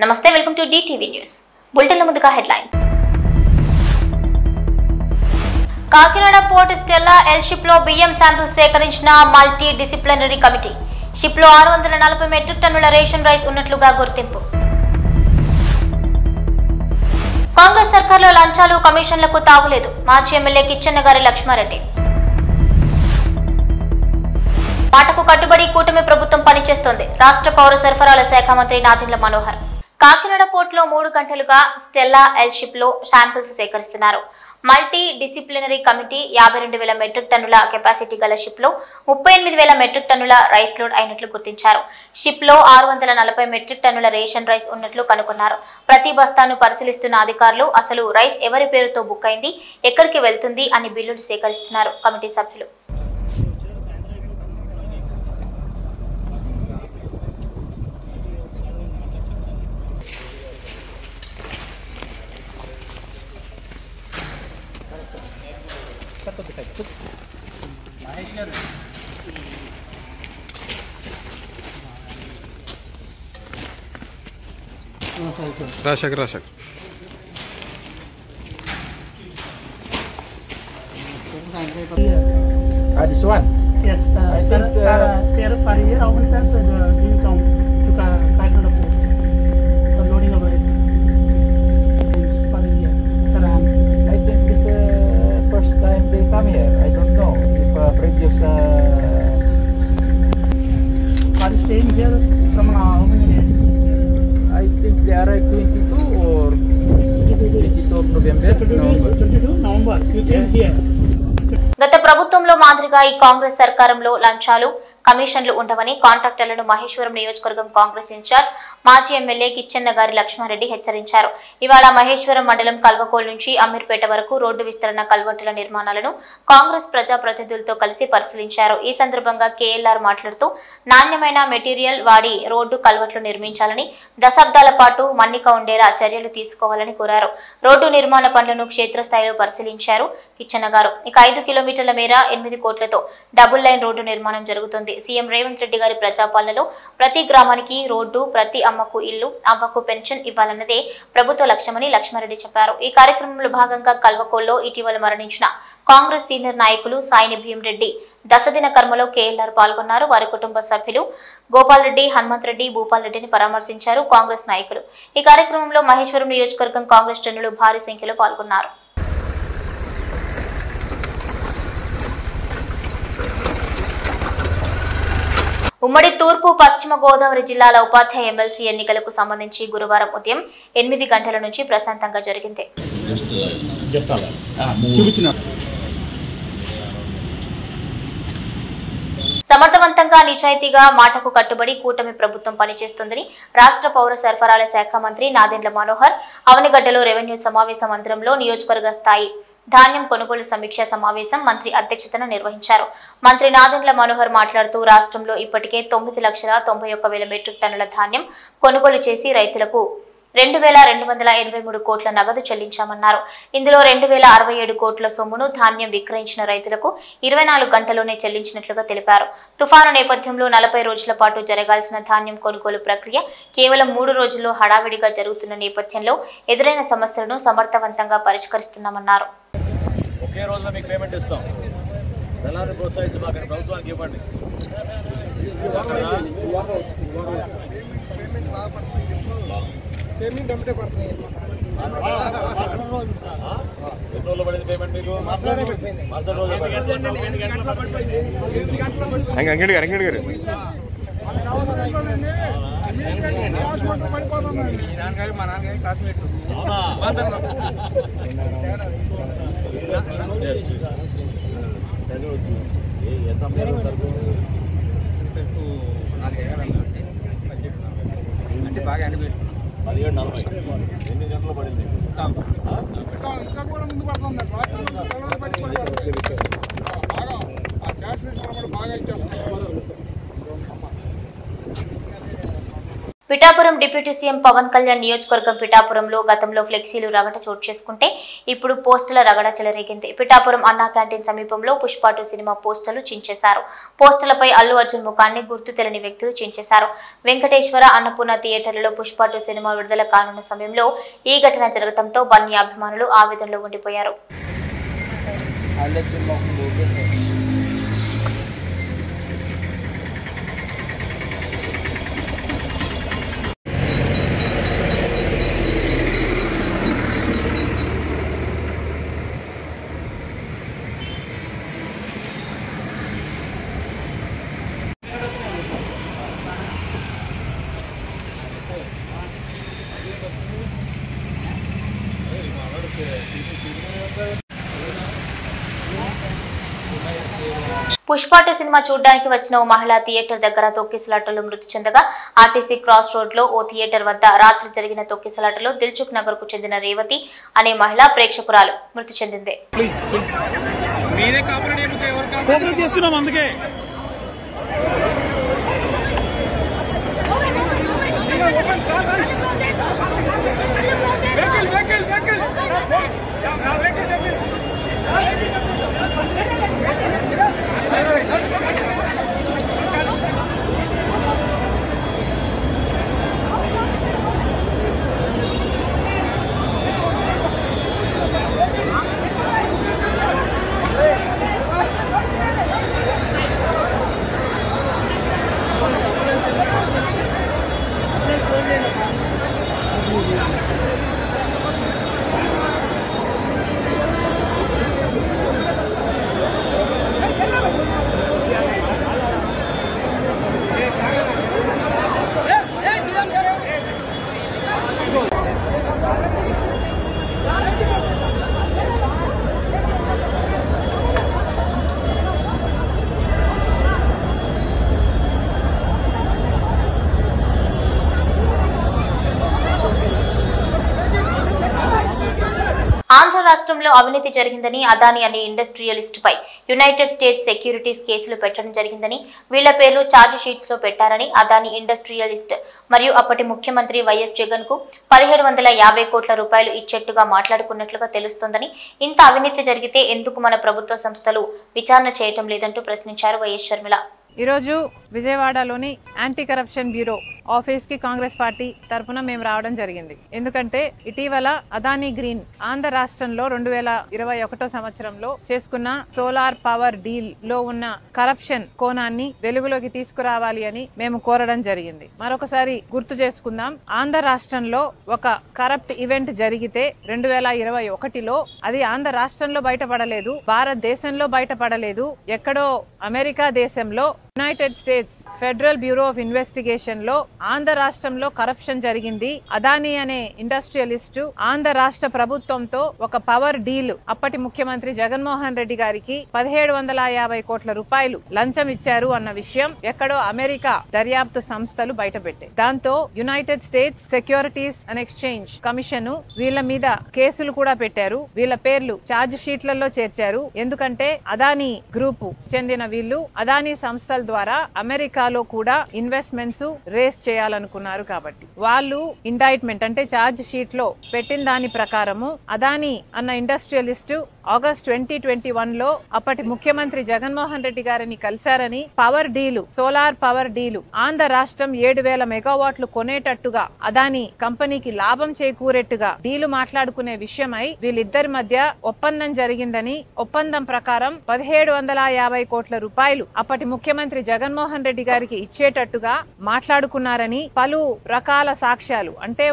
నమస్తే, welcome to DTV news. బులెటిన్ల ముందుగా headline. Kakinada port Stella L ship లో బియ్యం శాంపిల్స్ సేకరించిన మల్టీ డిసిప్లినరీ కమిటీ. షిప్ లో 640 మెట్రిక్ టన్నుల రేషన్ రైస్ ఉన్నట్లుగా గుర్తింపు. కాంగ్రెస్ సర్కార్లో లంచాలు కమిషన్లకు తావులేదు. మాజీ ఎమ్మెల్యే కిచ్చెన్నగారి లక్ష్మారెడ్డి. మాటకు కట్టుబడి కూటమి ప్రభుత్వం పనిచేస్తోంది. రాష్ట్ర పౌర సరఫరాల శాఖ మంత్రి నాదెండ్ల మనోహర్. కాకినాడ పోర్ట్ లో 3 గంటలుగా స్టెల్లా ఎల్ షిప్ లో శాంపిల్స్ సేకరిస్తున్నారు. మల్టీ డిసిప్లినరీ కమిటీ 52,000 మెట్రిక్ టన్నుల కెపాసిటీ గల షిప్ లో 38,000 మెట్రిక్ టన్నుల రైస్ లోడ్ అయినట్లు గుర్తించారు. షిప్ లో 640 మెట్రిక్ టన్నుల రేషన్ రైస్ ఉన్నట్లు కనుగొన్నారు. ప్రతి బస్తాను పరిశీలిస్తున్న అధికారులు అసలు రైస్ ఎవరి పేరుతో బుక్ అయింది, ఎక్కడికి వెళ్తుంది అని బిల్లులు సేకరిస్తున్నారు కమిటీ సభ్యులు. Rasak. This one? Yes, I think per year, how many times do you come to Kakinada Port for loading of rice? Per year, per annum. I think this first time they come here. I don't know if previous. Are you staying here from how many days? I think they arrived 22 or 22 of November. 22 November. You came here. గత ప్రభుత్వంలో మాదిరిగా ఈ కాంగ్రెస్ సర్కారంలో లంచాలు కమిషన్లు ఉండవని కాంట్రాక్టర్లను మహేశ్వరం నియోజకవర్గం Congress incharge మాజీ MLA Kichannagari Lakshma Reddy హెచ్చరించారు. ఇవాళ మహేశ్వరం మండలం కల్వకోల్ నుంచి అమీర్పేట వరకు రోడ్డు విస్తరణ కల్వర్టుల నిర్మాణాలను కాంగ్రెస్ ప్రజాప్రతినిధులతో కలిసి పరిశీలించారు. ఈ సందర్భంగా కేఎల్ఆర్ మాట్లాడుతూ నాణ్యమైన మెటీరియల్ వాడి రోడ్డు కల్వర్ట్లు నిర్మించాలని, దశాబ్దాల పాటు మన్నిక ఉండేలా చర్యలు తీసుకోవాలని కోరారు. రోడ్డు నిర్మాణ పనులను క్షేత్రస్థాయిలో పరిశీలించారు కిచ్చెన్నగారు. ఇక 5 కిలోమీటర్ల మేర 8 కోట్లతో డబుల్ లైన్ రోడ్డు నిర్మాణం జరుగుతుంది. సీఎం రేవంత్ రెడ్డి గారి ప్రజాపాలనలో ప్రతి గ్రామానికి రోడ్డు, ప్రతి అమ్మకు ఇల్లు, అవ్వకు పెన్షన్ ఇవ్వాలన్నదే ప్రభుత్వ లక్ష్యమని లక్ష్మారెడ్డి చెప్పారు. ఈ కార్యక్రమంలో భాగంగా కల్వకోల్లో ఇటీవల మరణించిన కాంగ్రెస్ సీనియర్ నాయకులు సాయిని భీమరెడ్డి దశదిన కర్మలో కేఎల్ఆర్ పాల్గొన్నారు. వారి కుటుంబ సభ్యులు గోపాల్ రెడ్డి, హనుమంత్ రెడ్డి, భూపాల్ రెడ్డిని పరామర్శించారు కాంగ్రెస్ నాయకులు. ఈ కార్యక్రమంలో మహేశ్వరం నియోజకవర్గం కాంగ్రెస్ శ్రేణులు భారీ సంఖ్యలో పాల్గొన్నారు. ఉమ్మడి తూర్పు పశ్చిమ గోదావరి జిల్లాల ఉపాధ్యాయ ఎమ్మెల్సీ ఎన్నికలకు సంబంధించి గురువారం ఉదయం 8 గంటల నుంచి ప్రశాంతంగా జరిగింది. సమర్థవంతంగా, నిజాయితీగా, మాటకు కట్టుబడి కూటమి ప్రభుత్వం పనిచేస్తుందని రాష్ట్ర పౌర సరఫరాల శాఖ మంత్రి నాదెండ్ల మనోహర్ అవనిగడ్డలో రెవెన్యూ సమావేశ మందిరంలో నియోజకవర్గ స్థాయి ధాన్యం కొనుగోలు సమీక్ష సమావేశం మంత్రి అధ్యక్షతన నిర్వహించారు. మంత్రి నాదెండ్ల మనోహర్ మాట్లాడుతూ రాష్ట్రంలో ఇప్పటికే 9,91,000 మెట్రిక్ టన్నుల ధాన్యం కొనుగోలు చేసి రైతులకు 2,283 కోట్ల నగదు చెల్లించామన్నారు. ఇందులో 2,067 కోట్ల సొమ్మును ధాన్యం విక్రయించిన రైతులకు 24 గంటల్లోనే చెల్లించినట్లుగా తెలిపారు. తుఫాను నేపథ్యంలో 40 రోజుల పాటు జరగాల్సిన ధాన్యం కొనుగోలు ప్రక్రియ కేవలం 3 రోజుల్లో హడావిడిగా జరుగుతున్న నేపథ్యంలో ఎదురైన సమస్యలను సమర్థవంతంగా పరిష్కరిస్తున్నామన్నారు. ఒకే రోజులో మీకు పేమెంట్ ఇస్తాం. దళారుని ప్రోత్సహించమాకండి, ప్రభుత్వానికి ఇవ్వండి. ఎన్ని రోజులు పడింది పేమెంట్ మీకు? అంగడి గారు మా నాన్నగారి క్లాస్మేట్. ఎంత అంటే బాగా అనిపించింది. 17:40 ఎన్ని గంటలు పడింది? ఇంకా కూడా ముందు పడుతుంది. పిఠాపురం డిప్యూటీ సీఎం పవన్ కళ్యాణ్ నియోజకవర్గం పిఠాపురంలో గతంలో ఫ్లెక్సీలు రగడ చోటు చేసుకుంటే ఇప్పుడు పోస్టుల రగడ చెలరేగింది. పిఠాపురం అన్నా క్యాంటీన్ సమీపంలో పుష్ప 2 సినిమా పోస్టర్లు చించేశారు. పోస్టర్లపై అల్లు అర్జున్ ముఖాన్ని గుర్తు తెలియని వ్యక్తులు చించేశారు. వెంకటేశ్వర అన్నపూర్ణ థియేటర్లలో పుష్ప 2 సినిమా విడుదల కానున్న సమయంలో ఈ ఘటన జరగడంతో బన్నీ అభిమానులు ఆవేదనలో ఉండిపోయారు. పుష్ప 2 సినిమా చూడడానికి వచ్చిన ఓ మహిళ థియేటర్ దగ్గర తొక్కిసలాటలో మృతి చెందగా ఆర్టీసీ క్రాస్ రోడ్ లో ఓ థియేటర్ వద్ద రాత్రి జరిగిన తొక్కిసలాటలో దిల్సుఖ్ నగర్ కు చెందిన రేవతి అనే మహిళ ప్రేక్షకురాలు మృతి చెందింది. ఆంధ్ర రాష్ట్రంలో అవినీతి జరిగిందని అదాని అనే ఇండస్ట్రియలిస్ట్ పై యునైటెడ్ స్టేట్స్ సెక్యూరిటీస్ కేసులు పెట్టడం జరిగిందని వీళ్ల పేర్లు ఛార్జ్ షీట్స్ లో పెట్టారని అదాని ఇండస్ట్రియలిస్ట్ మరియు అప్పటి ముఖ్యమంత్రి వైఎస్ జగన్ కు 1750 కోట్ల రూపాయలు ఇచ్చేట్టుగా మాట్లాడుకున్నట్లుగా తెలుస్తోందని, ఇంత అవినీతి జరిగితే ఎందుకు మన ప్రభుత్వ సంస్థలు విచారణ చేయటం లేదంటూ ప్రశ్నించారు వైఎస్ షర్మిల. ఈరోజు విజయవాడలోని యాంటీ కరప్షన్ బ్యూరో ఆఫీస్ కి కాంగ్రెస్ పార్టీ తరఫున మేము రావడం జరిగింది. ఎందుకంటే ఇటీవల అదానీ గ్రీన్ ఆంధ్ర రాష్ట్రంలో 2021 సంవత్సరంలో చేసుకున్న సోలార్ పవర్ డీల్ లో ఉన్న కరప్షన్ కోణాన్ని వెలుగులోకి తీసుకురావాలి అని మేము కోరడం జరిగింది. మరొకసారి గుర్తు చేసుకుందాం, ఆంధ్ర రాష్ట్రంలో ఒక కరప్ట్ ఈవెంట్ జరిగితే 2021లో అది ఆంధ్ర రాష్ట్రంలో బయటపడలేదు, భారతదేశంలో బయటపడలేదు, ఎక్కడో అమెరికా దేశంలో United states federal bureau of investigation లో ఆంధ్ర రాష్ట్రంలో కరప్షన్ జరిగింది. అదానీ అనే ఇండస్ట్రియలిస్ట్ ఆంధ్ర రాష్ట్ర ప్రభుత్వంతో ఒక పవర్ డీల్ అప్పటి ముఖ్యమంత్రి జగన్మోహన్ రెడ్డి గారికి 1750 కోట్ల రూపాయలు లంచం ఇచ్చారు అన్న విషయం ఎక్కడో అమెరికా దర్యాప్తు సంస్థలు బయటపెట్టాయి. దాంతో United states securities and exchange commission వీళ్ల మీద కేసులు కూడా పెట్టారు. వీళ్ల పేర్లు ఛార్జ్ షీట్లలో చేర్చారు. ఎందుకంటే అదానీ గ్రూప్ చెందిన వీళ్లు అదానీ సంస్థల ద్వారా అమెరికాలో కూడా ఇన్వెస్ట్మెంట్స్ రేస్ చేయాలనుకున్నారు. కాబట్టి వాళ్ళు ఇండైట్మెంట్ అంటే ఛార్జ్ షీట్ లో పెట్టిన దాని ప్రకారము అదానీ అన్న ఇండస్ట్రియలిస్ట్ ఆగస్ట్ 2021లో అప్పటి ముఖ్యమంత్రి జగన్మోహన్ రెడ్డి గారిని కలిశారని power deal solar power deal Andhra రాష్ట్రం 7000 మెగావాట్లు కొనేటట్టుగా అదానీ కంపెనీకి లాభం చేకూరేట్టుగా డీలు మాట్లాడుకునే విషయమై వీళ్ళిద్దరి మధ్య ఒప్పందం జరిగిందని, ఒప్పందం ప్రకారం 1750 కోట్ల రూపాయలు అప్పటి ముఖ్యమంత్రి జగన్మోహన్ రెడ్డి గారికి ఇచ్చేటట్టుగా మాట్లాడుకున్నారని పలు రకాల సాక్ష్యాలు అంటే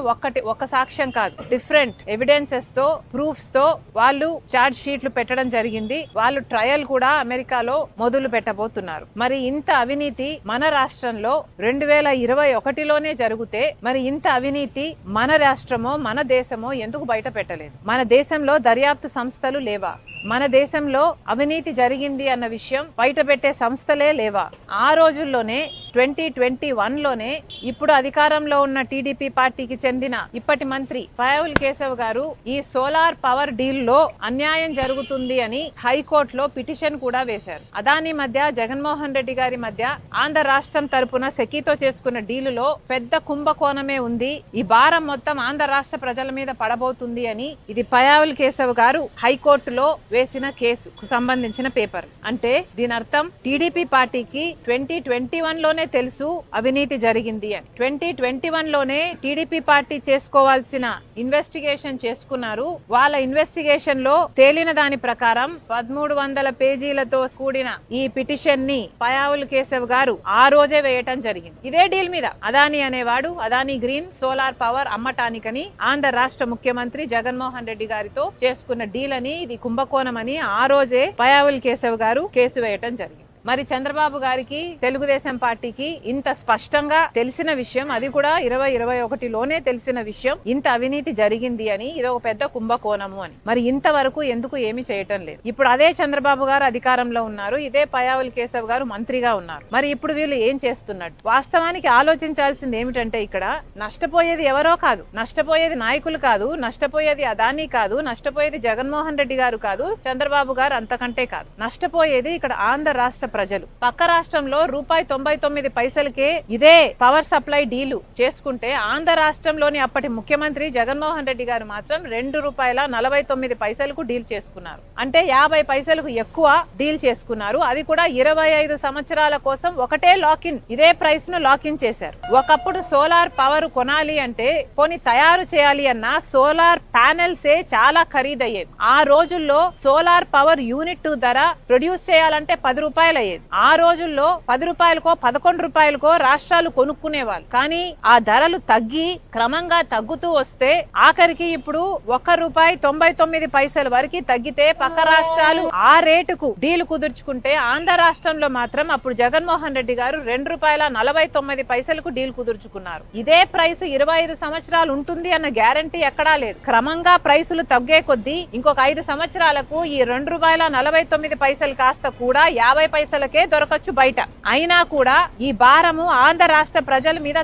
ఒక సాక్ష్యం కాదు, డిఫరెంట్ ఎవిడెన్సెస్ తో ప్రూఫ్స్ తో వాళ్ళు ఛార్జ్ షీట్లు పెట్టడం జరిగింది. వాళ్ళు ట్రయల్ కూడా అమెరికాలో మొదలు పెట్టబోతున్నారు. మరి ఇంత అవినీతి మన రాష్ట్రంలో 2021లోనే జరిగితే మరి ఇంత అవినీతి మన రాష్ట్రమో మన దేశమో ఎందుకు బయట పెట్టలేదు? మన దేశంలో దర్యాప్తు సంస్థలు లేవా? మన దేశంలో అవినీతి జరిగింది అన్న విషయం బయటపెట్టే సంస్థలే లేవా? ఆ రోజుల్లోనే 2021లోనే ఇప్పుడు అధికారంలో ఉన్న టీడీపీ పార్టీకి చెందిన ఇప్పటి మంత్రి పయావుల్ కేశవ్ గారు ఈ సోలార్ పవర్ డీల్ లో అన్యాయం జరుగుతుంది అని హైకోర్టులో పిటిషన్ కూడా వేశారు. అదానీ మధ్య జగన్మోహన్ రెడ్డి గారి మధ్య ఆంధ్ర రాష్ట్రం తరపున సెకీతో చేసుకున్న డీలులో పెద్ద కుంభకోణమే ఉంది, ఈ భారం మొత్తం ఆంధ్ర రాష్ట్ర ప్రజల మీద పడబోతుంది అని ఇది పయావుల్ కేశవ్ గారు హైకోర్టులో వేసిన కేసుకు సంబంధించిన పేపర్. అంటే దీని అర్థం టీడీపీ పార్టీకి 2021లోనే తెలుసు అవినీతి జరిగింది అని. 2021లోనే టీడీపీ పార్టీ చేసుకోవాల్సిన ఇన్వెస్టిగేషన్ చేసుకున్నారు. వాళ్ళ ఇన్వెస్టిగేషన్ లో తేలిన దాని ప్రకారం 1300 పేజీలతో కూడిన ఈ పిటిషన్ ని పయావుల్ కేశవ్ గారు ఆ రోజే వేయటం జరిగింది. ఇదే డీల్ మీద అదానీ అనేవాడు అదానీ గ్రీన్ సోలార్ పవర్ అమ్మటానికని ఆంధ్ర రాష్ట్ర ముఖ్యమంత్రి జగన్మోహన్ రెడ్డి గారితో చేసుకున్న డీల్ అని, ఇది కుంభకోణం అని ఆ రోజే పయావుల్ కేశవ్ గారు కేసు వేయటం జరిగింది. మరి చంద్రబాబు గారికి తెలుగుదేశం పార్టీకి ఇంత స్పష్టంగా తెలిసిన విషయం, అది కూడా 2021లోనే తెలిసిన విషయం ఇంత అవినీతి జరిగింది అని, ఇది ఒక పెద్ద కుంభకోణము అని. మరి ఇంతవరకు ఎందుకు ఏమి చేయటం లేదు? ఇప్పుడు అదే చంద్రబాబు గారు అధికారంలో ఉన్నారు, ఇదే పయావుల్ కేశవ్ గారు మంత్రిగా ఉన్నారు. మరి ఇప్పుడు వీళ్ళు ఏం చేస్తున్నట్టు? వాస్తవానికి ఆలోచించాల్సింది ఏమిటంటే ఇక్కడ నష్టపోయేది ఎవరో కాదు, నష్టపోయేది నాయకులు కాదు, నష్టపోయేది అదానీ కాదు, నష్టపోయేది జగన్మోహన్ రెడ్డి గారు కాదు, చంద్రబాబు గారు అంతకంటే కాదు. నష్టపోయేది ఇక్కడ ఆంధ్ర రాష్ట్ర ప్రజలు. పక్క రాష్ట్రంలో ₹99 ఇదే పవర్ సప్లై డీలు చేసుకుంటే ఆంధ్ర రాష్ట్రంలోని అప్పటి ముఖ్యమంత్రి జగన్మోహన్ రెడ్డి గారు మాత్రం ₹2.49 డీల్ చేసుకున్నారు. అంటే 50 పైసలకు ఎక్కువ డీల్ చేసుకున్నారు. అది కూడా 25 సంవత్సరాల కోసం ఒకటే లాకిన్, ఇదే ప్రైస్ ను లాకిన్ చేశారు. ఒకప్పుడు సోలార్ పవర్ కొనాలి అంటే పోనీ తయారు చేయాలి అన్నా సోలార్ ప్యానెల్సే చాలా ఖరీదయ్యేవి. ఆ రోజుల్లో సోలార్ పవర్ యూనిట్ ధర ప్రొడ్యూస్ చేయాలంటే ₹10 అయ్యేది. ఆ రోజుల్లో ₹10కో ₹11కో రాష్ట్రాలు కొనుక్కునేవాళ్ళు. కానీ ఆ ధరలు తగ్గి క్రమంగా తగ్గుతూ వస్తే ఆఖరికి ఇప్పుడు ₹1.99 వరకు తగ్గితే పక్క రాష్ట్రాలు ఆ రేటుకు డీల్ కుదుర్చుకుంటే ఆంధ్ర రాష్ట్రంలో మాత్రం అప్పుడు జగన్మోహన్ రెడ్డి గారు ₹2.49 డీల్ కుదుర్చుకున్నారు. ఇదే ప్రైస్ 25 సంవత్సరాలు ఉంటుంది అన్న గ్యారంటీ ఎక్కడా లేదు. క్రమంగా ప్రైసులు తగ్గే కొద్దీ ఇంకొక 5 సంవత్సరాలకు ఈ ₹2.49 కాస్త కూడా 50 పైసలకే దొరకచ్చు బయట. అయినా కూడా ఈ భారము ఆంధ్ర రాష్ట్ర ప్రజల మీద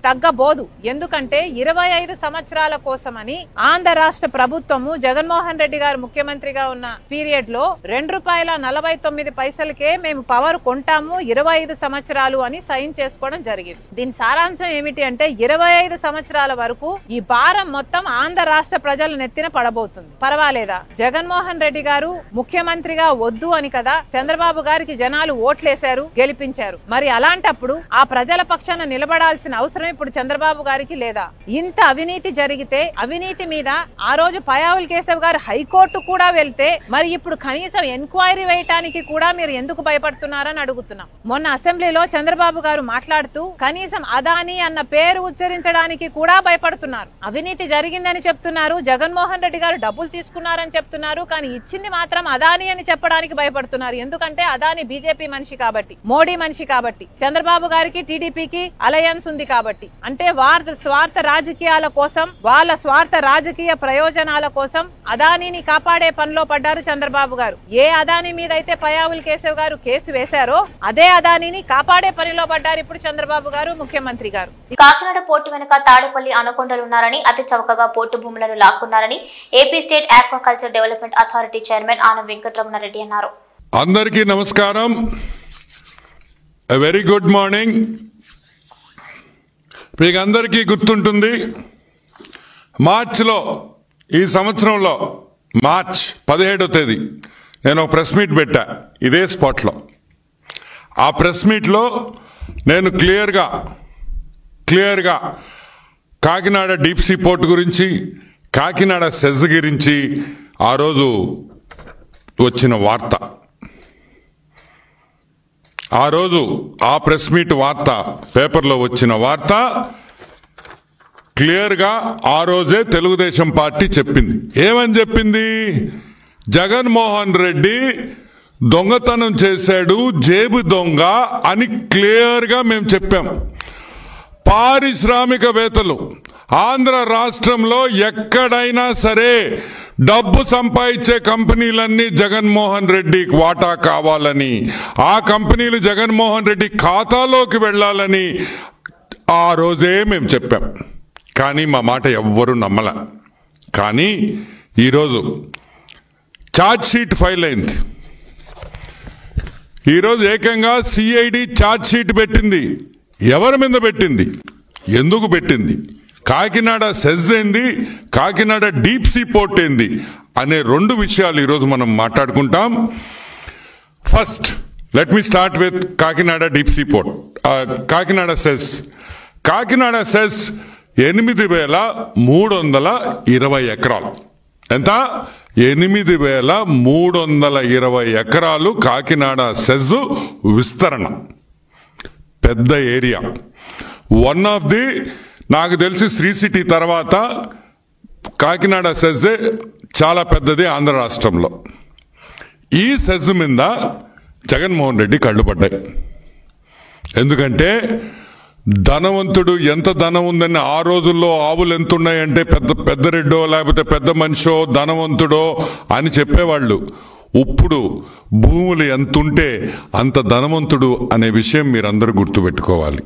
తగ్గబోదు. ఎందుకంటే 25 సంవత్సరాల కోసమని ఆంధ్ర రాష్ట్ర ప్రభుత్వము జగన్మోహన్ రెడ్డి గారు ముఖ్యమంత్రిగా ఉన్న పీరియడ్ లో ₹2.49 మేము పవర్ కొంటాము 25 సంవత్సరాలు అని సైన్ చేసుకోవడం జరిగింది. దీని సారాంశం ఏమిటి అంటే 25 సంవత్సరాల వరకు ఈ భారం మొత్తం ఆంధ్ర రాష్ట్ర ప్రజల నెత్తిన పడబోతుంది. పర్వాలేదా? జగన్మోహన్ రెడ్డి గారు ముఖ్యమంత్రిగా వద్దు అని కదా చంద్రబాబు గారికి జనాలు ఓట్లేశారు, గెలిపించారు. మరి అలాంటప్పుడు ఆ ప్రజల పక్షాన నిలబడాల్సిన అవసరం ఇప్పుడు చంద్రబాబు గారికి లేదా? ఇంత అవినీతి జరిగితే అవినీతి మీద ఆ రోజు పయావుల్ కేశవ్ గారు హైకోర్టు కూడా వెళ్తే మరి ఇప్పుడు కనీసం ఎంక్వైరీ వేయటానికి కూడా మీరు ఎందుకు భయపడుతున్నారని అడుగుతున్నాం. మొన్న అసెంబ్లీలో చంద్రబాబు గారు మాట్లాడుతూ కనీసం అదానీ అన్న పేరు ఉచ్చరించడానికి కూడా భయపడుతున్నారు. అవినీతి జరిగిందని చెప్తున్నారు, జగన్మోహన్ రెడ్డి గారు డబ్బులు తీసుకున్నారని చెప్తున్నారు, కానీ ఇచ్చింది మాత్రం అదానీ అని చెప్పడానికి భయపడుతున్నారు. ఎందుకంటే అదానీ బీజేపీ మనిషి కాబట్టి, మోడీ మనిషి కాబట్టి, చంద్రబాబు గారికి టీడీపీకి అలయన్స్ ఉంది కాబట్టి, అంటే వారి స్వార్థ రాజకీయాల కోసం, వాళ్ళ స్వార్థ రాజకీయ ప్రయోజనాల కోసం అదానీని కాపాడే పనిలో పడ్డారు చంద్రబాబు గారు. ఏ అదానీ మీద అయితే పయావుల్ కేశవ్ గారు కేసు వేశారో అదే అదానీని కాపాడే పనిలో పడ్డారు ఇప్పుడు చంద్రబాబు గారు, ముఖ్యమంత్రి గారు. కాకినాడ పోర్టు వెనుక తాడేపల్లి అనకొండలున్నారని, అతి చౌకగా పోర్టు భూములను లాక్కున్నారని AP state aquaculture development authority chairman Anam Venkataramana Reddy అన్నారు. అందరికీ నమస్కారం. Very good morning. మీకు అందరికీ గుర్తుంటుంది, మార్చిలో ఈ సంవత్సరంలో మార్చ్ 17వ తేదీ నేను ఒక ప్రెస్ మీట్ పెట్టా ఇదే స్పాట్లో. ఆ ప్రెస్ మీట్లో నేను క్లియర్గా కాకినాడ డీప్ సీ పోర్ట్ గురించి, కాకినాడ సెజ్ గురించి ఆ రోజు వచ్చిన వార్త, ఆ రోజు ఆ ప్రెస్ మీట్ వార్త, పేపర్లో వచ్చిన వార్త క్లియర్గా ఆ రోజే తెలుగుదేశం పార్టీ చెప్పింది. ఏమని చెప్పింది? జగన్మోహన్ రెడ్డి దొంగతనం చేశాడు, జేబు దొంగ అని క్లియర్గా మేము చెప్పాం. పారిశ్రామికవేత్తలు ఆంధ్ర రాష్ట్రంలో ఎక్కడైనా సరే డబ్బు సంపాదించే కంపెనీలన్నీ జగన్మోహన్ రెడ్డికి వాటా కావాలని, ఆ కంపెనీలు జగన్మోహన్ రెడ్డి ఖాతాలోకి వెళ్ళాలని ఆ రోజే మేము చెప్పాం. కానీ మా మాట ఎవ్వరూ నమ్మల. కానీ ఈరోజు ఛార్జ్ షీట్ ఫైల్ అయింది. ఈరోజు ఏకంగా సిఐడి ఛార్జ్ షీట్ పెట్టింది. ఎవరి మీద పెట్టింది, ఎందుకు పెట్టింది, కాకినాడ సెజ్ ఏంది, కాకినాడ డీప్ సీ పోర్ట్ ఏంది అనే రెండు విషయాలు ఈరోజు మనం మాట్లాడుకుంటాం. First let me start with Kakinada deep sea port. Kakinada SEZ. Kakinada SEZ 8,320 ఎకరాలు. ఎంత? 8,320 ఎకరాలు కాకినాడ సెజ్ విస్తరణ. పెద్ద ఏరియా. వన్ ఆఫ్ ది, నాకు తెలిసి శ్రీ సిటీ తర్వాత కాకినాడ సెజ్ చాలా పెద్దది ఆంధ్ర రాష్ట్రంలో. ఈ సెజ్ మీద జగన్మోహన్ రెడ్డి కళ్ళు పడ్డాయి. ఎందుకంటే ధనవంతుడు ఎంత ధనం ఉందని ఆ రోజుల్లో ఆవులు ఎంత ఉన్నాయంటే పెద్ద రెడ్డో లేకపోతే పెద్ద మనిషో ధనవంతుడో అని చెప్పేవాళ్ళు. ఇప్పుడు భూములు ఎంత ఉంటే అంత ధనవంతుడు అనే విషయం మీరందరూ గుర్తుపెట్టుకోవాలి.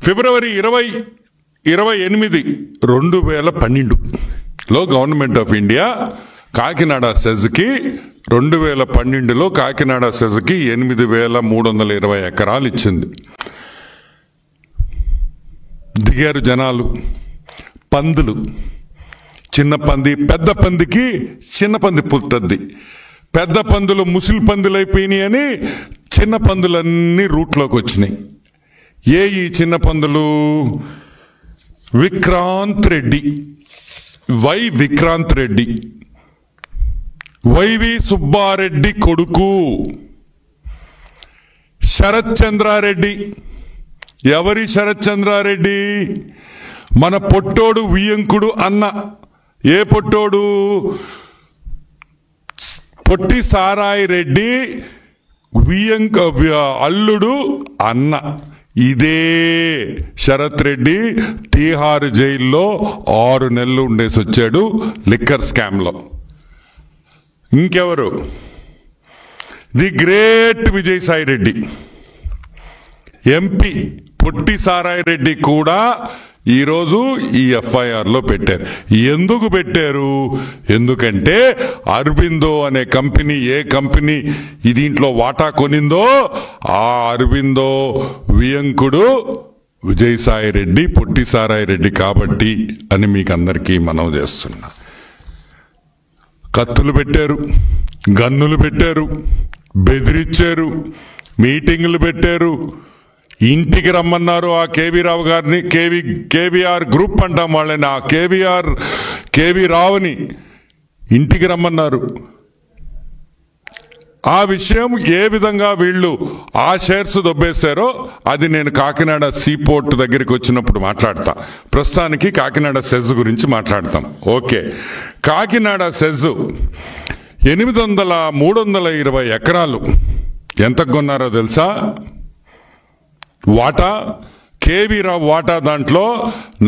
ఫిబ్రవరి 28, 2012లో గవర్నమెంట్ ఆఫ్ ఇండియా కాకినాడ సెజ్కి 2012లో కాకినాడ సెజ్కి 8,320 ఎకరాలు ఇచ్చింది. దిగారు జనాలు. పందులు, చిన్న పంది, పెద్ద పందికి చిన్న పంది పుట్టద్ది. పెద్ద పందులు ముసిలి పందులు అయిపోయినాయి అని చిన్న పందులన్నీ రూట్లోకి వచ్చినాయి. ఈ చిన్న పందులు? విక్రాంత్ రెడ్డి, విక్రాంత్ రెడ్డి, వైవి సుబ్బారెడ్డి కొడుకు శరత్ చంద్రారెడ్డి. ఎవరి శరత్ చంద్రారెడ్డి? మన పొట్టోడు వియంకుడు అన్న. ఏ పొట్టోడు? పొట్టి సారాయి రెడ్డి అల్లుడు అన్న. ఇదే శరత్ రెడ్డి తీహార్ జైల్లో 6 నెలలు ఉండేసి వచ్చాడు లిక్కర్ స్కామ్ లో. ఇంకెవరు? The great Vijayasai Reddy MP. పొట్టి సారాయి రెడ్డి కూడా ఈరోజు ఈ ఎఫ్ఐఆర్ లో పెట్టారు. ఎందుకు పెట్టారు? ఎందుకంటే అరబిందో అనే కంపెనీ, ఏ కంపెనీ దీంట్లో వాటా కొనిందో ఆ అరబిందో వియంకుడు విజయసాయి రెడ్డి, పొట్టి సారాయి రెడ్డి కాబట్టి అని మీకు అందరికీ మనవి చేస్తున్నా. కత్తులు పెట్టారు, గన్నులు పెట్టారు, బెదిరించారు, మీటింగులు పెట్టారు, ఇంటికి రమ్మన్నారు ఆ కేవీ రావు గారిని. కేవీఆర్ గ్రూప్ అంటాం వాళ్ళని. ఆ కేవీ రావుని ఇంటికి రమ్మన్నారు. ఆ విషయం ఏ విధంగా వీళ్ళు ఆ షేర్స్ దొబ్బేశారో అది నేను కాకినాడ సీపోర్ట్ దగ్గరికి వచ్చినప్పుడు మాట్లాడతా. ప్రస్తుతానికి కాకినాడ సెజ్ గురించి మాట్లాడతాం. ఓకే, కాకినాడ సెజ్ 320 ఎకరాలు ఎంత కొన్నారో తెలుసా? వాటా కేవీ రావు వాటా దాంట్లో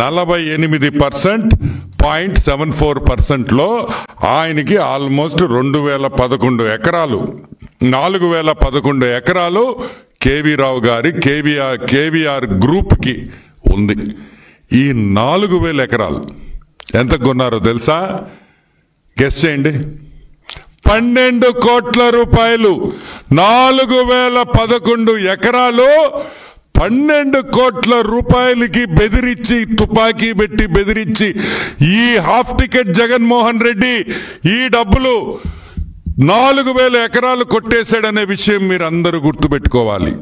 48.74%లో ఆయనకి ఆల్మోస్ట్ 2011 ఎకరాలు, 4011 ఎకరాలు కేవీ రావు గారి కేవీఆర్ గ్రూప్కి ఉంది. ఈ 4000 ఎకరాలు ఎంత కొన్నారో తెలుసా? గెస్ చేయండి. 12 కోట్ల రూపాయలు. 4011 ఎకరాలు 12 కోట్ల రూపాయలకి బెదిరించి, తుపాకీ పెట్టి బెదిరించి ఈ హాఫ్ టికెట్ జగన్మోహన్ రెడ్డి ఈ డబ్బులు 4000 ఎకరాలు కొట్టేశాడనే విషయం మీరు అందరూ గుర్తుపెట్టుకోవాలి.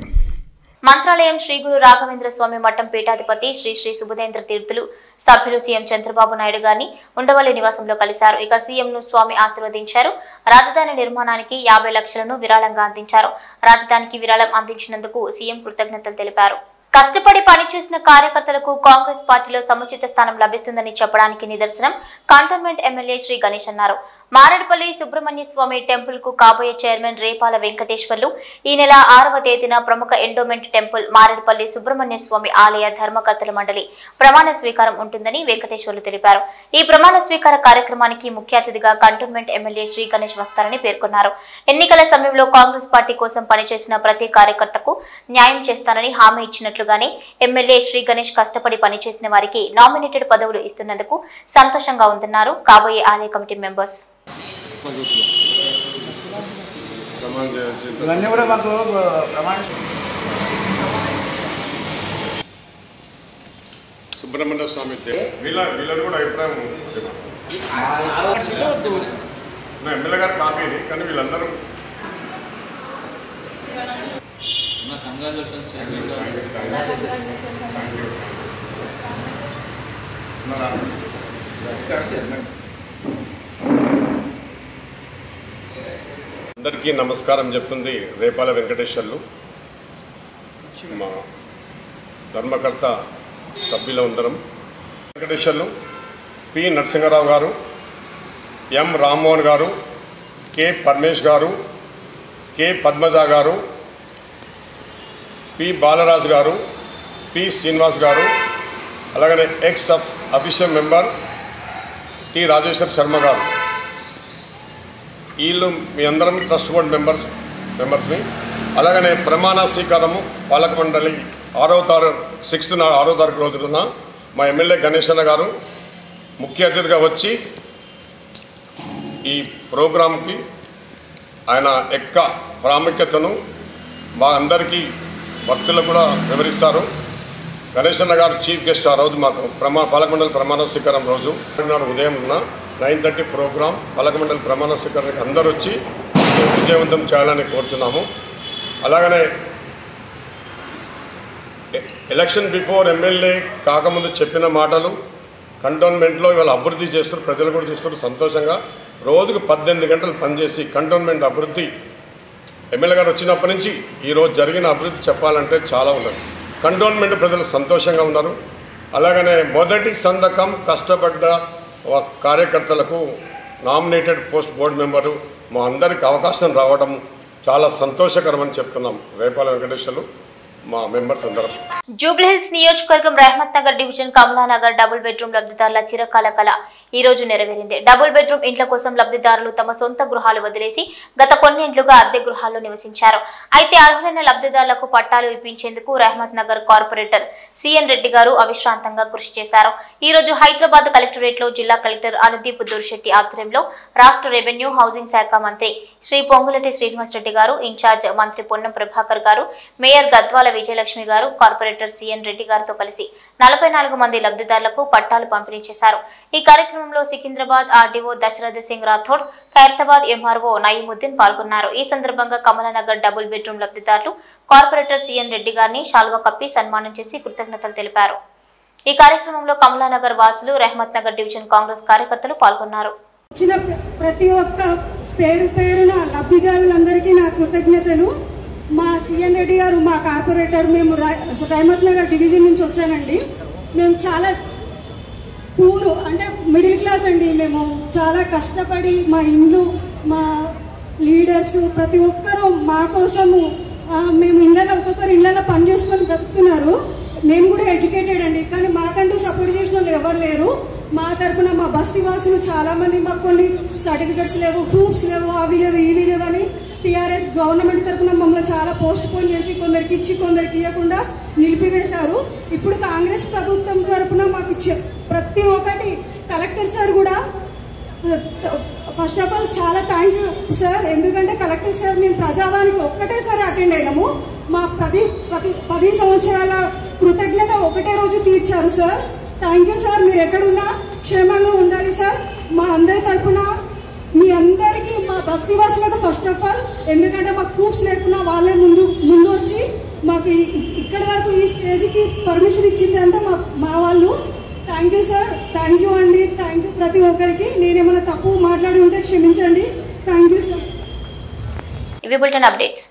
మంత్రాలయం శ్రీ గురు రాఘవేంద్ర స్వామి మఠం పీఠాధిపతి శ్రీ శ్రీ సుబుధేంద్ర తీర్థులు సభ్యులు సీఎం చంద్రబాబు నాయుడు గారిని ఉండవల్లి నివాసంలో కలిశారు. ఇక సీఎం ను స్వామి ఆశీర్వదించారు. రాజధాని నిర్మాణానికి 50 లక్షలను విరాళంగా అందించారు. రాజధానికి విరాళం అందించినందుకు సీఎం కృతజ్ఞతలు తెలిపారు. కష్టపడి పనిచేసిన కార్యకర్తలకు కాంగ్రెస్ పార్టీలో సముచిత స్థానం లభిస్తుందని చెప్పడానికి నిదర్శనం కంటోన్మెంట్ ఎమ్మెల్యే శ్రీ గణేష్ అన్నారు. మారేడుపల్లి సుబ్రహ్మణ్య స్వామి టెంపుల్ కు కాబోయే చైర్మన్ రేపాల వెంకటేశ్వర్లు ఈ నెల 6వ తేదీన ప్రముఖ ఎండోమెంట్ టెంపుల్ మారేడుపల్లి సుబ్రహ్మణ్య స్వామి ఆలయ ధర్మకర్తల మండలి ప్రమాణ స్వీకారం ఉంటుందని వెంకటేశ్వర్లు తెలిపారు. ఈ ప్రమాణ స్వీకార కార్యక్రమానికి ముఖ్య అతిథిగా కంటోన్మెంట్ ఎమ్మెల్యే శ్రీ గణేష్ వస్తారని పేర్కొన్నారు. ఎన్నికల సమయంలో కాంగ్రెస్ పార్టీ కోసం పనిచేసిన ప్రతి కార్యకర్తకు న్యాయం చేస్తానని హామీ ఇచ్చినట్లుగానే ఎమ్మెల్యే శ్రీ గణేష్ కష్టపడి పనిచేసిన వారికి నామినేటెడ్ పదవులు ఇస్తున్నందుకు సంతోషంగా ఉందన్నారు కాబోయే ఆలయ కమిటీ మెంబర్స్. ఇవన్నీ కూడా మాకు ప్రమాణ సుబ్రహ్మణ్య స్వామి వీళ్ళని కూడా అభిప్రాయం ఎమ్మెల్యే గారు కాపీని కానీ వీళ్ళందరూ అందరికీ నమస్కారం చెప్తుంది రేపాల వెంకటేశ్వర్లు. మా ధర్మకర్త సభ్యులు అందరం వెంకటేశ్వర్లు, పి నరసింహారావు గారు, ఎం రామ్మోహన్ గారు, కె పరమేష్ గారు, కె పద్మజ గారు, పి బాలరాజు గారు, పి శ్రీనివాస్ గారు, అలాగనే X official member T Rajeshwar Sharma గారు. వీళ్ళు మీ అందరం ట్రస్ట్ బోర్డ్ మెంబర్స్ని. అలాగనే ప్రమాణ స్వీకారము పాలక మండలి 6వ తారీఖు రోజున మా ఎమ్మెల్యే గణేష్ అన్న గారు ముఖ్య అతిథిగా వచ్చి ఈ ప్రోగ్రాంకి ఆయన యొక్క ప్రాముఖ్యతను మా అందరికీ భక్తులకు కూడా వివరిస్తారు. గణేష్ అన్న గారు చీఫ్ గెస్ట్ ఆ రోజు మాకు పాలక మండలి ప్రమాణ స్వీకారం రోజు ఉదయం 9:30 ప్రోగ్రాం పాలక మండలి ప్రమాణ స్వీకారానికి అందరూ వచ్చి విజయవంతం చేయాలని కోరుచున్నాము. అలాగనే ఎలక్షన్ బిఫోర్ ఎమ్మెల్యే కాకముందు చెప్పిన మాటలు కంటోన్మెంట్లో ఇవాళ అభివృద్ధి చేస్తారు, ప్రజలు కూడా చూస్తారు సంతోషంగా. రోజుకు 18 గంటలు పనిచేసి కంటోన్మెంట్ అభివృద్ధి ఎమ్మెల్యే గారు వచ్చినప్పటి నుంచి ఈరోజు జరిగిన అభివృద్ధి చెప్పాలంటే చాలా ఉన్నది. కంటోన్మెంట్ ప్రజలు సంతోషంగా ఉన్నారు. అలాగనే మొదటి సంతకం కష్టపడ్డ కార్యకర్తలకు నామినేటెడ్ పోస్ట్ బోర్డు మెంబరు మా అందరికి అవకాశం రావడం చాలా సంతోషకరమని చెప్తున్నాం. రేపాల వెంకటేశ్వర్లు మా మెంబర్స్ అందరం. జూబ్లీహిల్స్ నియోజకవర్గం Rahmat Nagar division Kamalanagar double bedroom లబ్ధిదారుల చిరకాల కళ ఈ రోజు నెరవేరింది. డబుల్ బెడ్రూమ్ ఇంట్ల కోసం లబ్ధిదారులు తమ సొంత గృహాలు వదిలేసి గత కొన్నేళ్లుగా అద్దె గృహాల్లో నివసించారు. అయితే అర్హులైన లబ్ధిదారులకు పట్టాలు ఇప్పించేందుకు రహమత్ నగర్ కార్పొరేటర్ సిఎన్ రెడ్డి గారు అవిశ్రాంతంగా కృషి చేశారు. ఈ రోజు హైదరాబాద్ కలెక్టరేట్ లో జిల్లా కలెక్టర్ అనుదీప్ దూర్శెట్టి ఆధ్వర్యంలో రాష్ట్ర రెవెన్యూ హౌసింగ్ శాఖ మంత్రి శ్రీ పొంగులటి శ్రీనివాస్ రెడ్డి గారు, ఇన్ఛార్జ్ మంత్రి పొన్నం ప్రభాకర్ గారు, మేయర్ గద్వాల విజయలక్ష్మి గారు, కార్పొరేటర్ సిఎన్ రెడ్డి గారితో కలిసి 44 మంది లబ్ధిదారులకు పట్టాలు పంపిణీ చేశారు. ఈ కార్యక్రమంలో సికింద్రాబాద్ ఆర్డీఓ దశరథ్ సింగ్ రాథోడ్, ఖైరతాబాద్ ఎంఆర్ఓ నయీముద్దీన్ పాల్గొన్నారు. ఈ సందర్భంగా కమలానగర్ డబుల్ బెడ్రూమ్ లబ్ధిదారులు కార్పొరేటర్ సిఎన్ రెడ్డి గారిని శాల్వా కప్పి సన్మానం చేసి కృతజ్ఞతలు తెలిపారు. ఈ కార్యక్రమంలో కమలానగర్ వాసులు, రహమత్ నగర్ డివిజన్ కాంగ్రెస్ కార్యకర్తలు పాల్గొన్నారు. ప్రతి ఒక్క పేరు పేరున లబ్ధిదారులందరికీ నా కృతజ్ఞతలు. మా సిఎన్ రెడ్డి గారు మా కార్పొరేటర్, మేము రహమత్ నగర్ డివిజన్ నుంచి వచ్చానండి. మేము చాలా అంటే మిడిల్ క్లాస్ అండి. మేము చాలా కష్టపడి మా ఇండ్లు, మా లీడర్స్ ప్రతి ఒక్కరూ మా కోసము మేము ఒక్కొక్కరు ఇళ్ళలో పని చేసుకొని బ్రతుకుతున్నారు. మేము కూడా ఎడ్యుకేటెడ్ అండి, కానీ మాకంటూ సపోర్ట్ చేసిన వాళ్ళు ఎవరు లేరు. మా తరఫున మా బస్తీ వాసులు చాలా మంది మాకు కొన్ని సర్టిఫికెట్స్ లేవు, ప్రూఫ్స్ లేవు, అవి లేవు ఇవి లేవు అని టీఆర్ఎస్ గవర్నమెంట్ తరఫున మమ్మల్ని చాలా పోస్ట్ పోన్ చేసి కొందరికి ఇచ్చి కొందరికి ఇవ్వకుండా నిలిపివేశారు. ఇప్పుడు కాంగ్రెస్ ప్రభుత్వం తరఫున మాకు ప్రతి ఒక్కటి కలెక్టర్ సార్ కూడా ఫస్ట్ ఆఫ్ ఆల్ చాలా థ్యాంక్ యూ సార్. ఎందుకంటే కలెక్టర్ సార్ మేము ప్రజావానికి ఒక్కటేసారి అటెండ్ అయినాము. మా 10 సంవత్సరాల కృతజ్ఞత ఒకటే రోజు తీర్చారు సార్. Thank you sir. మీరు ఎక్కడున్నా క్షేమంగా ఉండాలి సార్. మా అందరి తరఫున మీ అందరికీ, మా బస్తీవాసులకు ఫస్ట్ ఆఫ్ ఆల్, ఎందుకంటే మాకు ప్రూఫ్స్ లేకున్నా వాళ్ళే ముందు వచ్చి మాకు ఇక్కడి వరకు ఈ స్టేజ్కి పర్మిషన్ ఇచ్చింది అంటే మా వాళ్ళు. Thank you sir. Thank you అండి. థ్యాంక్ యూ ప్రతి ఒక్కరికి. నేనేమైనా తప్పు మాట్లాడి ఉంటే క్షమించండి. Thank you sir. ఇవి బులెటిన్ అప్డేట్స్.